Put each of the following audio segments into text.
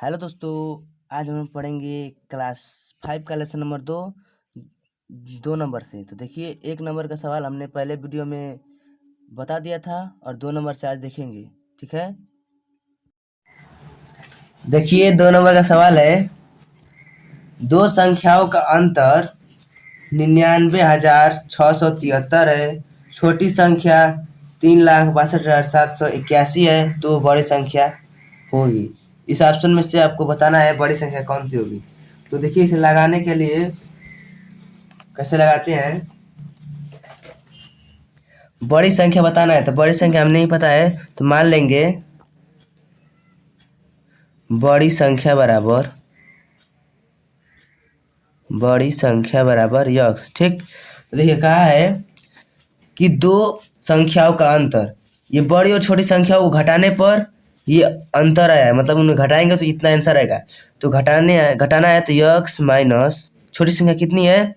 Hello दोस्तों, आज हम पढ़ेंगे क्लास 5 का लेसन नंबर 2 दो नंबर से। तो देखिए, 1 नंबर का सवाल हमने पहले वीडियो में बता दिया था और 2 नंबर से आज देखेंगे। ठीक है, देखिए 2 नंबर का सवाल है, दो संख्याओं का अंतर 99,673 है। छोटी संख्या 3,62,781 है, तो बड़ी संख्या होगी। इस ऑप्शन में से आपको बताना है बड़ी संख्या कौन सी होगी। तो देखिए, इसे लगाने के लिए कैसे लगाते हैं। बड़ी संख्या बताना है, तो बड़ी संख्या हमें नहीं पता है, तो मान लेंगे बड़ी संख्या बराबर यक्स। ठीक, तो देखिए कहा है कि दो संख्याओं का अंतर, ये बड़ी और छोटी संख्याओं को घटाने पर ये अंतर आया है, मतलब उन्हें घटाएंगे तो इतना आंसर आएगा। तो घटाना है तो यक्स माइनस छोटी संख्या कितनी है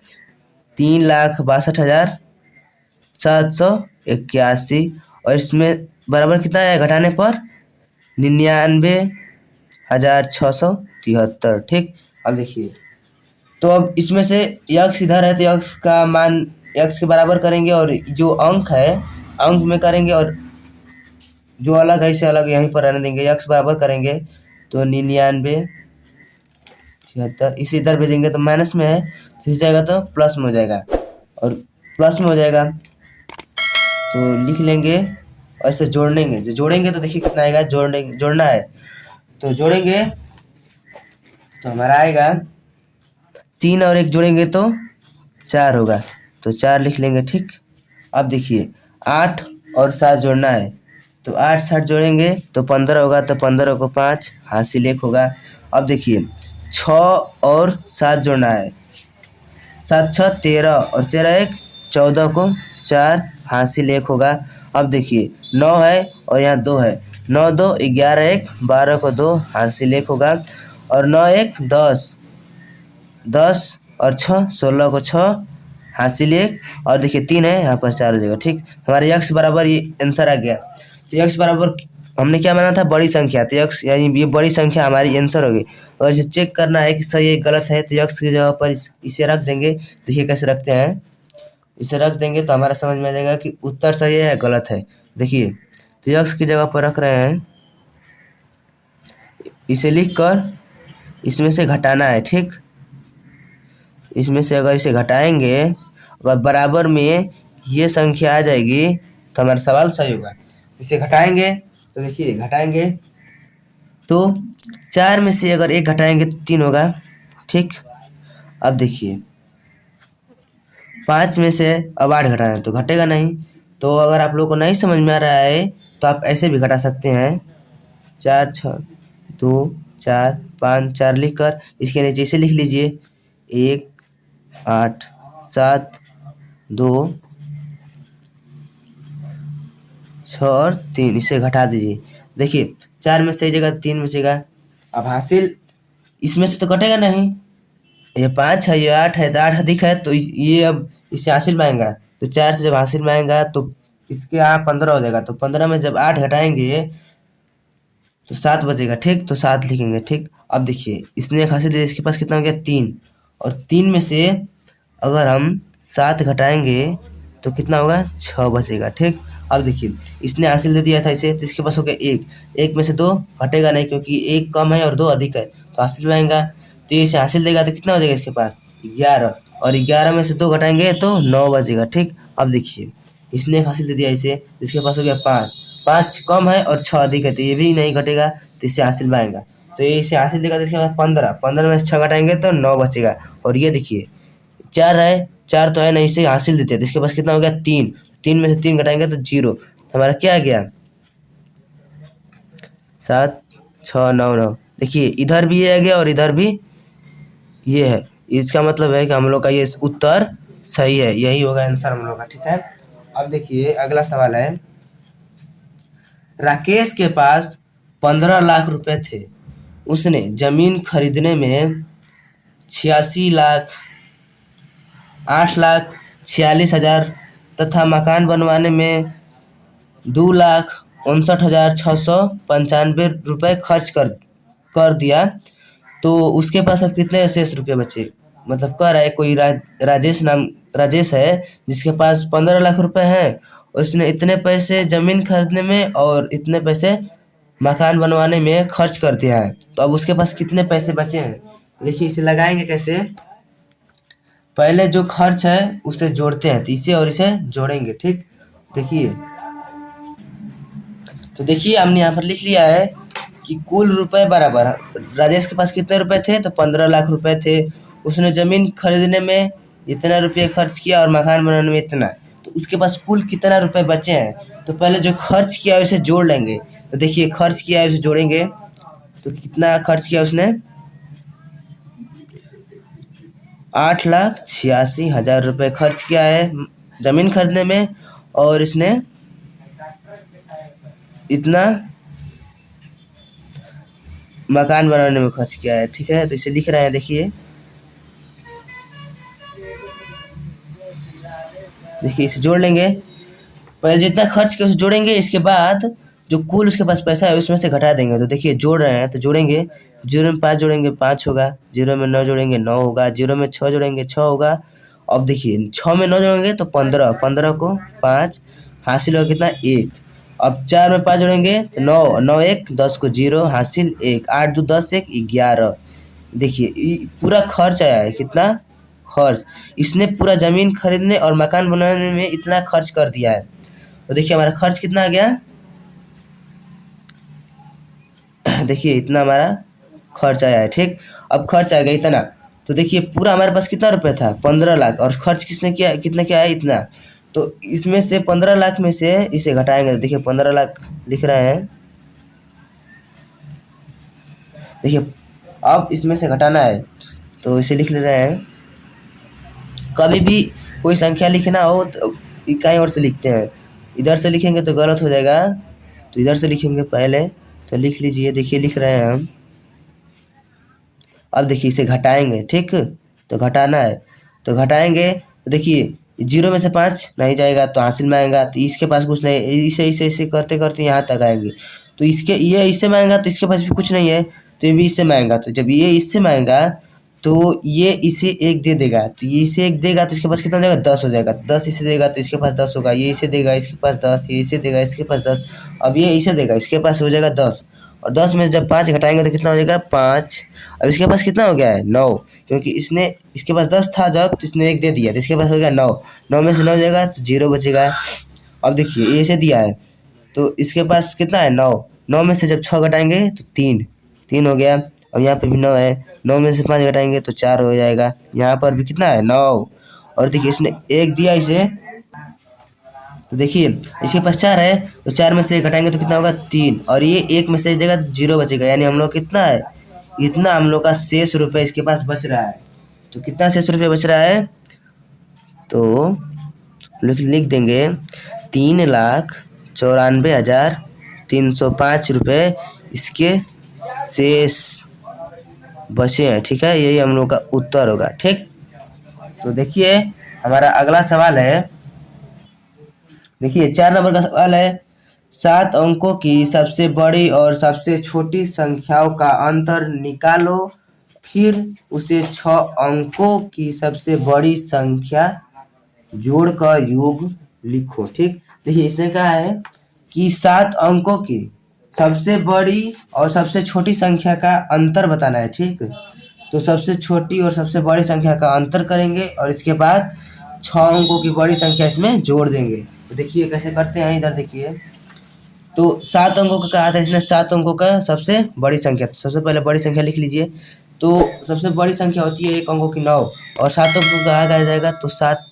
3,62,781, और इसमें बराबर कितना है घटाने पर 99,673। ठीक, अब देखिए, तो अब इसमें से यक्स इधर है तो यक्स का मान यक्स के बराबर करेंगे, और जो अंक है अंक में करेंगे, और जो अलग है इसे अलग यहीं पर रहने देंगे। यक्स बराबर करेंगे तो 99,76, इसे इधर भेजेंगे तो माइनस में है, तो जाएगा तो प्लस में हो जाएगा, और प्लस में हो जाएगा तो लिख लेंगे, और इसे जोड़ेंगे तो देखिए कितना आएगा। जोड़ना है तो जोड़ेंगे तो हमारा आएगा 3 और 1 जोड़ेंगे तो 4 होगा, तो 4 लिख लेंगे। ठीक, अब देखिए 8 और 7 जोड़ना है, तो 8 7 जोड़ेंगे तो 15 होगा, तो 15 को 5 हासिल 1 होगा। अब देखिए 6 और 7 जोड़ना है, 7 6 13 और 13 1 14 को 4 हासिल 1 होगा। अब देखिए 9 है और यहाँ 2 है, 9 2 11 1 12 को 2 हासिल 1 होगा, और 9 1 10 और 6 16 को 6 हासिल 1, और देखिए 3 है यहाँ पर 4 हो जाएगा। ठीक, हमारे यक्स बराबर ये आंसर आ गया। तो यक्स बराबर हमने क्या माना था बड़ी संख्या, तो यक्स यानी ये बड़ी संख्या हमारी आंसर होगी। और इसे चेक करना है कि सही है गलत है, तो यक्स की जगह पर इसे रख देंगे। देखिए कैसे रखते हैं, इसे रख देंगे तो हमारा समझ में आ जाएगा कि उत्तर सही है या गलत है। देखिए, तो यक्स की जगह पर रख रहे हैं, इसे लिख कर इसमें से घटाना है। ठीक, इसमें से अगर इसे घटाएंगे, अगर बराबर में ये संख्या आ जाएगी तो हमारा सवाल सही होगा। इसे घटाएंगे तो देखिए, घटाएंगे तो 4 में से अगर 1 घटाएंगे तो 3 होगा। ठीक, अब देखिए 5 में से अब 8 घटाना है तो घटेगा नहीं। तो अगर आप लोगों को नहीं समझ में आ रहा है तो आप ऐसे भी घटा सकते हैं, 4 6 2 4 5 4 लिख कर इसके नीचे इसे लिख लीजिए 1 8 7 2 6 और 3, इसे घटा दीजिए। देखिए 4 में से एक जगह 3 बचेगा। अब हासिल इसमें से तो कटेगा नहीं, ये 5 है ये 8 है, तो 8 अधिक है तो ये अब इससे हासिल में आएगा, तो 4 से जब हासिल में आएगा तो इसके यहाँ 15 हो जाएगा। तो 15 में जब 8 घटाएंगे तो 7 बचेगा। ठीक, तो 7 लिखेंगे। ठीक, अब देखिए इसने एक हासिल दिया, इसके पास कितना हो गया 3, और 3 में से अगर हम 7 घटाएंगे तो कितना होगा 6 बचेगा। ठीक, अब देखिए इसने हासिल दे दिया था इसे, तो इसके पास हो गया 1 में से 2 घटेगा नहीं क्योंकि 1 कम है और 2 अधिक है, तो हासिल में आएगा। तो इसे हासिल देगा तो कितना हो जाएगा इसके पास 11, और 11 में से 2 घटाएंगे तो 9 बचेगा। ठीक, अब देखिए इसने एक हासिल दे दिया इसे, इसके पास हो गया 5 कम है और 6 अधिक है, तो ये भी नहीं घटेगा, तो इससे हासिल में आएगा। तो ये इसे हासिल देगा तो इसके पास 15 में से 6 घटाएंगे तो 9 बचेगा। और ये देखिए 4 है, 4 तो है नहीं, इसे हासिल देते हैं तो इसके पास कितना हो गया 3 में से 3 घटाएंगे तो 0, तो हमारा क्या आ गया 7 6 9 9। देखिए इधर भी ये आ गया और इधर भी ये है, इसका मतलब है कि हम लोग का ये उत्तर सही है, यही होगा आंसर हम लोग का। ठीक है, अब देखिए अगला सवाल है, राकेश के पास 15 लाख रुपए थे, उसने जमीन खरीदने में 86 लाख 8,46,000 तथा मकान बनवाने में 2,59,695 रुपये खर्च कर दिया तो उसके पास अब कितने शेष रुपये बचे। मतलब कह रहा है कोई राजेश है जिसके पास 15 लाख रुपए हैं। उसने इतने पैसे जमीन खरीदने में और इतने पैसे मकान बनवाने में खर्च कर दिया है। तो अब उसके पास कितने पैसे बचे हैं। देखिए इसे लगाएंगे कैसे। पहले जो खर्च है उसे जोड़ते हैं, तो इसे और इसे जोड़ेंगे। ठीक, देखिए तो देखिए हमने यहाँ पर लिख लिया है कि कुल रुपए बराबर, राजेश के पास कितने रुपए थे, तो 15 लाख रुपए थे। उसने जमीन खरीदने में इतना रुपये खर्च किया और मकान बनाने में इतना, तो उसके पास कुल कितना रुपए बचे हैं। तो पहले जो खर्च किया है उसे जोड़ लेंगे। तो देखिए खर्च किया है उसे जोड़ेंगे, तो कितना खर्च किया उसने, 8,86,000 रुपये खर्च किया है जमीन खरीदने में, और इसने इतना मकान बनाने में खर्च किया है। ठीक है, तो इसे लिख रहे हैं। देखिए इसे जोड़ लेंगे। पहले जितना खर्च किया उसे जोड़ेंगे, इसके बाद जो कुल उसके पास पैसा है उसमें से घटा देंगे। तो देखिए जोड़ रहे हैं, तो जोड़ेंगे, 0 में 5 जोड़ेंगे 5 होगा, 0 में 9 जोड़ेंगे 9 होगा, 0 में 6 जोड़ेंगे 6 होगा। अब देखिए 6 में 9 जोड़ेंगे तो 15, 15 को 5 हासिल होगा कितना 1। अब 4 में 5 जोड़ेंगे तो 9, 9 1 10 को 0 हासिल 1, 8 2 10 1 11। देखिए पूरा खर्च आया है, कितना खर्च, इसने पूरा जमीन खरीदने और मकान बनाने में इतना खर्च कर दिया है। तो देखिए हमारा खर्च कितना आ गया, देखिए इतना हमारा खर्च आया है। ठीक, अब खर्च आ गया इतना, तो देखिए पूरा हमारे पास कितना रुपए था 15 लाख, और खर्च किसने किया, कितना क्या है इतना। तो इसमें से 15 लाख में से इसे घटाएंगे। तो देखिए 15 लाख लिख रहे हैं। देखिए अब इसमें से घटाना है तो इसे लिख ले रहे हैं। कभी भी कोई संख्या लिखना हो तो कहीं और से लिखते हैं, इधर से लिखेंगे तो गलत हो जाएगा, तो इधर से लिखेंगे पहले। तो लिख लीजिए, देखिए लिख रहे हैं हम। अब देखिए इसे घटाएंगे। ठीक, तो घटाना है, तो घटाएंगे। तो देखिए 0 में से 5 नहीं जाएगा तो हासिल में आएगा, तो इसके पास कुछ नहीं, इसे इसे इसे करते करते यहाँ तक आएंगे। तो ये इससे मांगेगा तो इसके पास भी कुछ नहीं है, तो ये भी इससे मांगेगा। तो जब ये इससे मांगेगा तो ये इसे 1 दे देगा, तो ये इसे 1 देगा तो इसके पास कितना हो जाएगा 10 हो जाएगा। 10 इसे देगा तो इसके पास 10 होगा, ये इसे देगा इसके पास 10, ये इसे देगा इसके पास 10, अब ये इसे देगा इसके पास हो जाएगा 10। और 10 में से जब 5 घटाएंगे तो कितना हो जाएगा 5। अब इसके पास कितना हो गया है 9, क्योंकि इसने इसके पास 10 था जब, तो इसने 1 दे दिया, तो इसके पास हो गया 9। 9 में से 9 जाएगा तो 0 बचेगा। अब देखिए ये इसे दिया है तो इसके पास कितना है 9। 9 में से जब 6 घटाएंगे तो 3, 3 हो गया। अब यहाँ पे भी 9 है, 9 में से 5 घटाएंगे तो 4 हो जाएगा। यहाँ पर भी कितना है 9, और देखिए इसने 1 दिया इसे, तो देखिए इसके पास 4 है, तो 4 में से घटाएंगे तो कितना होगा 3, और ये 1 में से जगह 0 बचेगा, यानी हम लोग कितना है, इतना हम लोग का शेष रुपये इसके पास बच रहा है। तो कितना शेष रुपये बच रहा है, तो लिख देंगे 3,94,305 रुपये इसके शेष बचे हैं। ठीक है, यही हम लोग का उत्तर होगा। ठीक, तो देखिए हमारा अगला सवाल है। देखिए 4 नंबर का सवाल है, 7 अंकों की सबसे बड़ी और सबसे छोटी संख्याओं का अंतर निकालो, फिर उसे 6 अंकों की सबसे बड़ी संख्या जोड़कर योग लिखो। ठीक, देखिए इसने कहा है कि 7 अंकों की सबसे बड़ी और सबसे छोटी संख्या का अंतर बताना है। ठीक, तो सबसे छोटी और सबसे बड़ी संख्या का अंतर करेंगे और इसके बाद 6 अंकों की बड़ी संख्या इसमें जोड़ देंगे। तो देखिए कैसे करते हैं, इधर देखिए। तो 7 अंकों का कहा था इसने, 7 अंकों का सबसे बड़ी संख्या, तो सबसे पहले बड़ी संख्या लिख लीजिए। तो सबसे बड़ी संख्या होती है 1 अंकों की 9, और 7 अंकों का आ जाएगा तो 7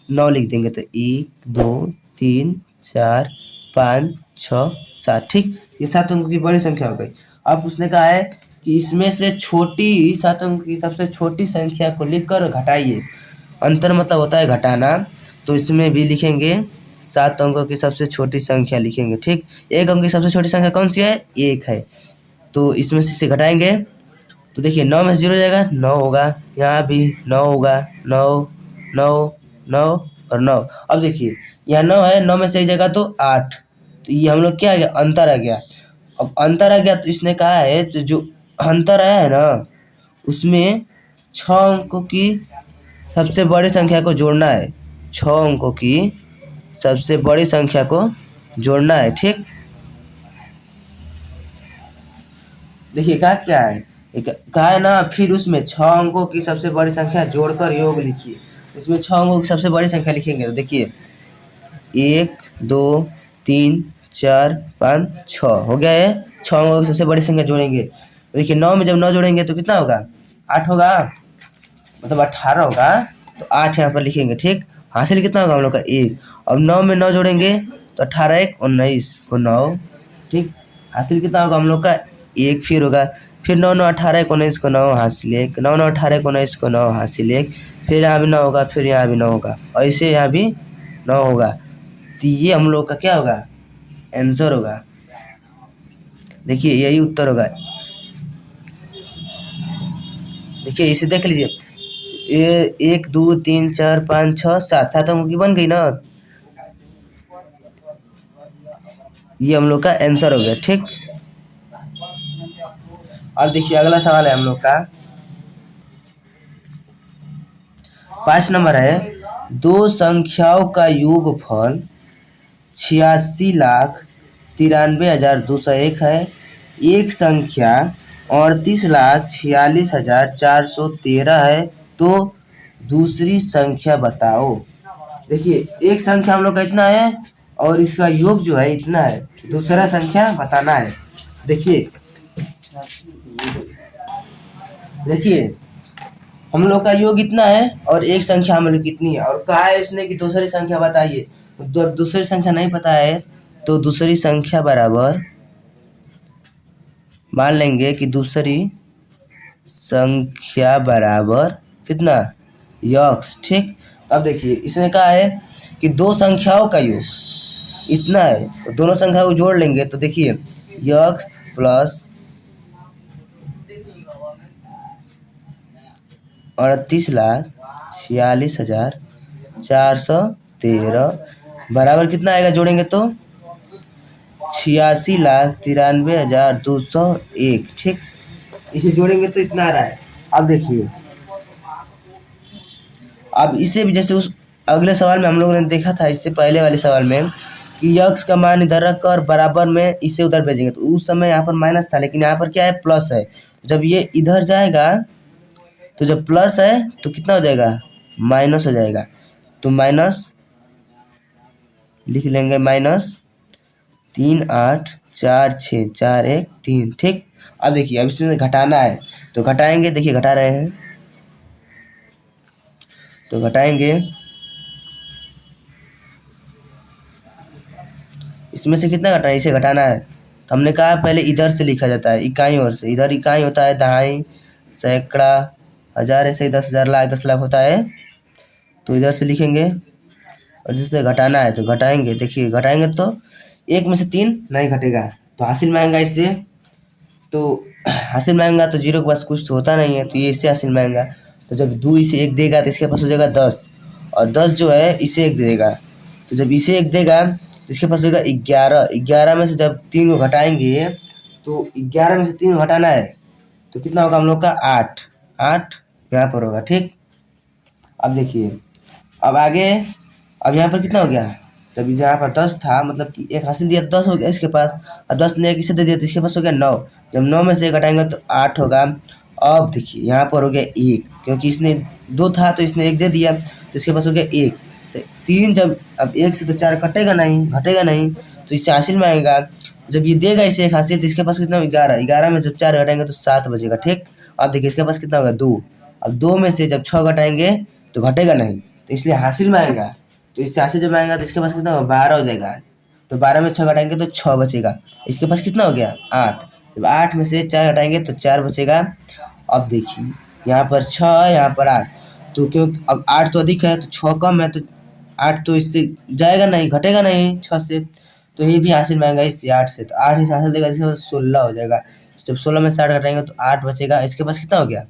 9 लिख देंगे, तो 1 2 3 4 5 6 7। ठीक, ये 7 अंकों की बड़ी संख्या हो गई। अब उसने कहा है कि इसमें से छोटी 7 अंकों की सबसे छोटी संख्या को लिखकर घटाइए। अंतर मतलब होता है घटाना, तो इसमें भी लिखेंगे 7 अंकों की सबसे छोटी संख्या लिखेंगे। ठीक, 1 अंक की सबसे छोटी संख्या कौन सी है 1 है, तो इसमें से घटाएंगे। तो देखिए 9 में से 0 जाएगा 9 होगा, यहाँ भी 9 होगा, 9 9 9 और 9। अब देखिए यहाँ 9 है, 9 में से 1 जाएगा तो 8, तो ये हम लोग क्या आ गया अंतर आ गया। अब अंतर आ गया तो इसने कहा है तो जो अंतर आया है ना, उसमें 6 अंकों की सबसे बड़ी संख्या को जोड़ना है। 6 अंकों की सबसे बड़ी संख्या को जोड़ना है, ठीक। देखिए क्या है, कहा है ना, फिर उसमें 6 अंकों की सबसे बड़ी संख्या जोड़कर योग लिखिए। इसमें 6 अंकों की सबसे बड़ी संख्या लिखेंगे तो देखिए 1 2 3 4 5 6 हो गया है। 6 अंकों की सबसे बड़ी संख्या जोड़ेंगे तो देखिए 9 में जब 9 जोड़ेंगे तो कितना होगा, 8 होगा, मतलब 18 होगा। तो 8 यहाँ पर लिखेंगे, ठीक। हासिल कितना होगा हम लोग का 1। अब 9 में 9 जोड़ेंगे तो 18 1 19 को 9, ठीक। हासिल कितना होगा हम लोग का 1, फिर होगा, फिर 9 9 18 19 को 9 हासिल 1, 9 9 18 19 को 9 हासिल 1, फिर यहाँ भी 9 होगा, फिर यहाँ भी 9 होगा, और इसे यहाँ भी 9 होगा। तो ये हम लोग का क्या होगा, आंसर होगा। देखिए यही उत्तर होगा। देखिए इसे देख लीजिए, ये 1 2 3 4 5 6 7 7 अंकों की बन गई ना, ये हम लोग का आंसर हो गया, ठीक। अब देखिए अगला सवाल है हम लोग का 5 नंबर है, दो संख्याओं का योगफल 86,93,201 है। एक संख्या 38,46,413 है, तो दूसरी संख्या बताओ। देखिए एक संख्या हम लोग का इतना है और इसका योग जो है इतना है, दूसरा संख्या बताना है। देखिए देखिए हम लोग का योग इतना है और एक संख्या हम लोग कितनी है, और कहा है इसने कि दूसरी संख्या बताइए। दूसरी संख्या नहीं पता है तो दूसरी संख्या बराबर मान लेंगे कि दूसरी संख्या बराबर कितना, यक्स, ठीक। अब देखिए इसने कहा है कि दो संख्याओं का योग इतना है, तो दोनों संख्या को जोड़ लेंगे तो देखिए यक्स प्लस 38,46,413 बराबर कितना आएगा, जोड़ेंगे तो 86,93,201, ठीक। इसे जोड़ेंगे तो इतना आ रहा है। अब देखिए, अब इसे भी जैसे उस अगले सवाल में हम लोगों ने देखा था, इससे पहले वाले सवाल में कि यक्स का मान इधर रख कर बराबर में इसे उधर भेजेंगे, तो उस समय यहाँ पर माइनस था, लेकिन यहाँ पर क्या है, प्लस है। जब ये इधर जाएगा तो जब प्लस है तो कितना हो जाएगा, माइनस हो जाएगा। तो माइनस लिख लेंगे, -3 8 4 6 4 1 3, ठीक। अब देखिए अब इसमें घटाना है तो घटाएंगे, देखिए घटा रहे हैं तो घटाएंगे, इसमें से कितना घटाना है, इसे घटाना है। तो हमने कहा पहले इधर से लिखा जाता है, इकाई और से, इधर इकाई होता है दहाई, सैकड़ा, हजार, ऐसे ही 10,000, लाख, 10 लाख होता है। तो इधर से लिखेंगे और जिससे घटाना है तो घटाएंगे, देखिए घटाएंगे तो 1 में से 3 नहीं घटेगा तो हासिल में आएगा इससे। तो हासिल में आएगा तो 0 के पास कुछ तो होता नहीं है, तो ये इससे हासिल में आएगा। तो जब 2 इसे 1 देगा तो इसके पास हो जाएगा 10, और 10 जो है इसे 1 देगा, तो जब इसे 1 देगा तो इसके पास होगा 11। 11 में से जब 3 को घटाएंगे तो 11 में से 3 को घटाना है तो कितना होगा हम लोग का 8 8 यहाँ पर होगा, ठीक। अब देखिए अब आगे, अब यहाँ पर कितना हो गया, जब यहाँ पर 10 था, मतलब कि 1 हासिल दिया तो 10 हो गया इसके पास, और 10 ने 1 इसे दे दिया तो इसके पास हो गया 9। जब 9 में से 1 घटाएंगे तो 8 होगा। अब देखिए यहाँ पर हो गया 1, क्योंकि इसने 2 था तो इसने 1 दे दिया तो इसके पास हो गया 1। तो 3 जब, अब 1 से तो 4 कटेगा नहीं, घटेगा नहीं, तो इससे हासिल में आएगा। जब ये देगा इसे 1 हासिल तो इसके पास कितना, 11। 11 में जब 4 घटाएंगे तो 7 बचेगा, ठीक। अब देखिए इसके पास कितना होगा 2। अब 2 में से जब 6 घटाएंगे तो घटेगा नहीं, तो इसलिए हासिल में आएगा। तो इससे हासिल जब आएगा तो इसके पास कितना होगा, 12 हो जाएगा। तो 12 में 6 घटाएंगे तो 6 बचेगा, इसके पास कितना हो गया 8। जब 8 में से 4 घटाएंगे तो 4 बचेगा। अब देखिए यहाँ पर 6 है, यहाँ पर 8, तो क्यों, अब 8 तो अधिक है तो 6 कम है, तो 8 तो इससे जाएगा नहीं, घटेगा नहीं 6 से, तो ये भी हासिल में आएगा इससे 8 से, तो 8 इसे हासिल देगा, इसके पास 16 हो जाएगा। जब 16 में 60 घटाएंगे तो 8 बचेगा, इसके पास कितना हो गया,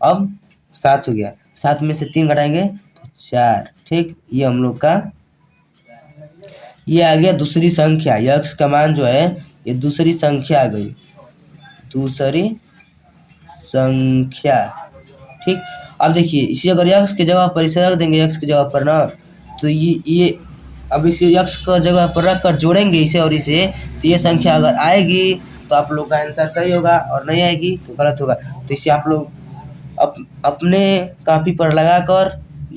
अब 7 हो गया। 7 में से 3 घटाएंगे तो 4, ठीक। ये हम लोग का ये आ गया दूसरी संख्या, यक्स का मान जो है ये दूसरी संख्या आ गई, दूसरी संख्या। ठीक, अब देखिए इसे अगर यक्स की जगह पर इसे रख देंगे, यक्स की जगह पर ना, तो ये अब इसे यक्स का जगह पर रख कर जोड़ेंगे इसे और इसे, तो ये संख्या अगर आएगी तो आप लोग का आंसर सही होगा, और नहीं आएगी तो गलत होगा। तो इसे आप लोग अपने कॉपी पर लगाकर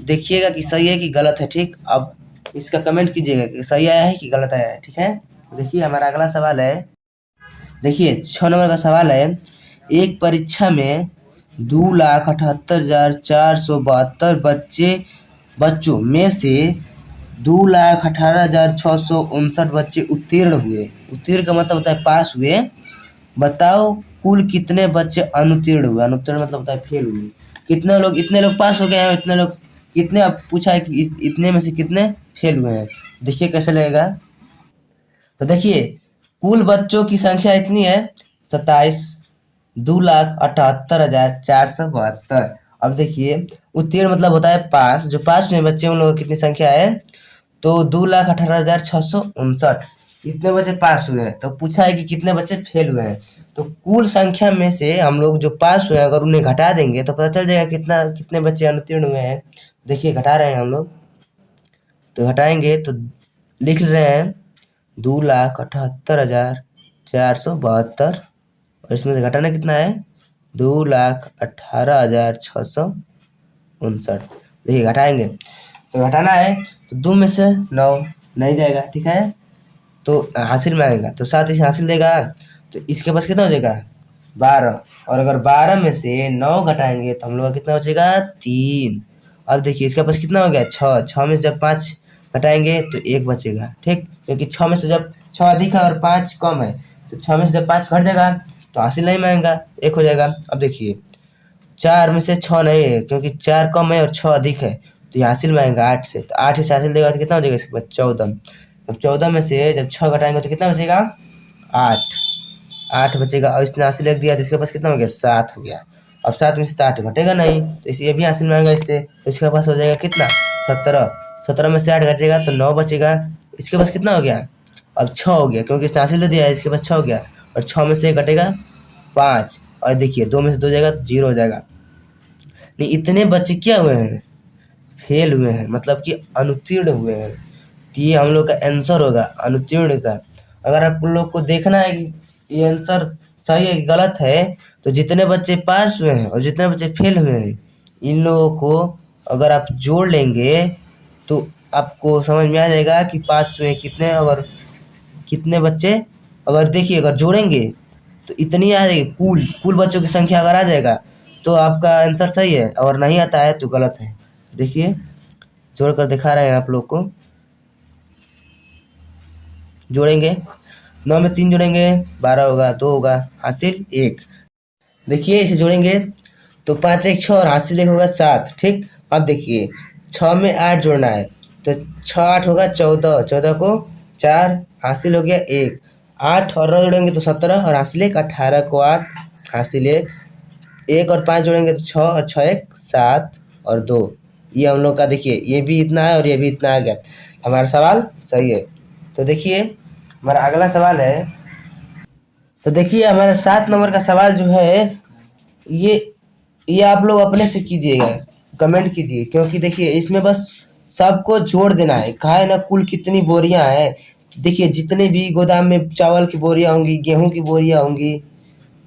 देखिएगा कि सही है कि गलत है। ठीक, अब इसका कमेंट कीजिएगा कि सही आया है कि गलत आया है। ठीक है, देखिए हमारा अगला सवाल है, देखिए 6 नंबर का सवाल है, एक परीक्षा में 2,78,472 बच्चों में से 2,18,659 बच्चे उत्तीर्ण हुए। उत्तीर्ण का मतलब होता है पास हुए। बताओ कुल कितने बच्चे अनुत्तीर्ण हुए। अनुत्तीर्ण मतलब होता है फेल हुए। कितने लोग, इतने लोग पास हो गए हैं, इतने लोग कितने, अब पूछा है कि इतने में से कितने फेल हुए हैं। देखिए कैसे लगेगा। तो देखिए कुल बच्चों की संख्या इतनी है 27, 2,78,472। अब देखिए उत्तीर्ण मतलब होता है पास, जो पास हुए बच्चे उन लोगों की कितनी संख्या है, तो 2,18,659 इतने बच्चे पास हुए हैं। तो पूछा है कि कितने बच्चे फेल हुए हैं। तो कुल संख्या में से हम लोग जो पास हुए हैं अगर उन्हें घटा देंगे तो पता चल जाएगा कितने बच्चे अनुत्तीर्ण हुए हैं। देखिए घटा रहे हैं हम लोग, तो घटाएंगे तो लिख रहे हैं 2,78,472, और इसमें से घटाना कितना है 2,18,659। देखिए घटाएंगे तो घटाना है तो 2 में से 9 नहीं जाएगा। ठीक है, तो हासिल में आएगा तो 7 इसे हासिल देगा, तो इसके पास कितना हो जाएगा 12, और अगर 12 में से 9 घटाएंगे तो हम लोग का कितना बचेगा 3। अब देखिए इसके पास कितना हो गया 6, 6 में से जब 5 घटाएंगे तो 1 बचेगा। ठीक, क्योंकि 6 में से जब 6 अधिक है और 5 कम है, तो 6 में से जब 5 घट जाएगा तो हासिल नहीं में आएगा, 1 हो जाएगा। अब देखिए 4 में से 6 नहीं है, क्योंकि 4 कम है और 6 अधिक है, तो ये हासिल में आएगा 8 से, तो 8 से हासिल देगा तो कितना हो जाएगा इसके पास 14। अब 14 में से जब 6 घटाएंगे तो कितना बचेगा 8, 8 बचेगा, और इसने हासिल लिख दिया तो इसके पास कितना हो गया 7 हो गया। अब 7 में से 8 घटेगा नहीं, तो इसे ये भी हासिल में आएगा इससे, तो इसके पास हो जाएगा कितना 17। 17 में से 8 घटेगा तो 9 बचेगा, इसके पास कितना हो गया अब 6 हो गया, क्योंकि इसने हासिल दे दिया है, इसके पास 6 हो गया, और 6 में से घटेगा 5, और देखिए 2 में से 2 जाएगा तो 0 हो जाएगा। नहीं, इतने बच्चे क्या हुए हैं फेल हुए हैं, मतलब कि अनुत्तीर्ण हुए हैं। तो ये हम लोग का आंसर होगा अनुत्तीर्ण का। अगर आप लोग को देखना है कि ये आंसर सही है कि गलत है, तो जितने बच्चे पास हुए हैं और जितने बच्चे फेल हुए हैं इन लोगों को अगर आप जोड़ लेंगे तो आपको समझ में आ जाएगा कि पास हुए कितने, अगर कितने बच्चे, अगर देखिए अगर जोड़ेंगे तो इतनी आ जाएगी, कुल बच्चों की संख्या अगर आ जाएगा तो आपका आंसर सही है, और नहीं आता है तो गलत है। देखिए जोड़ कर दिखा रहे हैं आप लोग को, जोड़ेंगे 9 में 3 जोड़ेंगे 12 होगा, 2 होगा, हासिल 1। देखिए इसे जोड़ेंगे तो 5 1 6 और हासिल 1 होगा 7। ठीक, अब देखिए 6 में 8 जोड़ना है, तो 6 8 होगा 14, 14 को 4 हासिल हो गया 1, 8 और 9 जोड़ेंगे तो 17 और हासिल 1, 18 को 8 हासिल 1, 1 और 5 जोड़ेंगे तो 6 और 6 1 7 और 2। ये हम लोग का देखिए ये भी इतना है और ये भी इतना आ गया, हमारा सवाल सही है। तो देखिए हमारा अगला सवाल है, तो देखिए हमारा 7 नंबर का सवाल जो है ये आप लोग अपने से कीजिएगा, कमेंट कीजिए, क्योंकि देखिए इसमें बस सबको जोड़ देना है। कहा है ना कुल कितनी बोरियां हैं, देखिए जितने भी गोदाम में चावल की बोरियां होंगी, गेहूं की बोरियां होंगी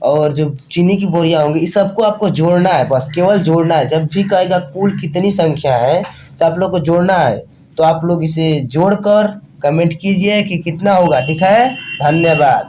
और जो चीनी की बोरियां होंगी, इस सबको आपको जोड़ना है, बस केवल जोड़ना है। जब भी कहेगा कुल कितनी संख्या है तो आप लोग को जोड़ना है, तो आप लोग इसे जोड़कर कमेंट कीजिए कि कितना होगा। ठीक है, धन्यवाद।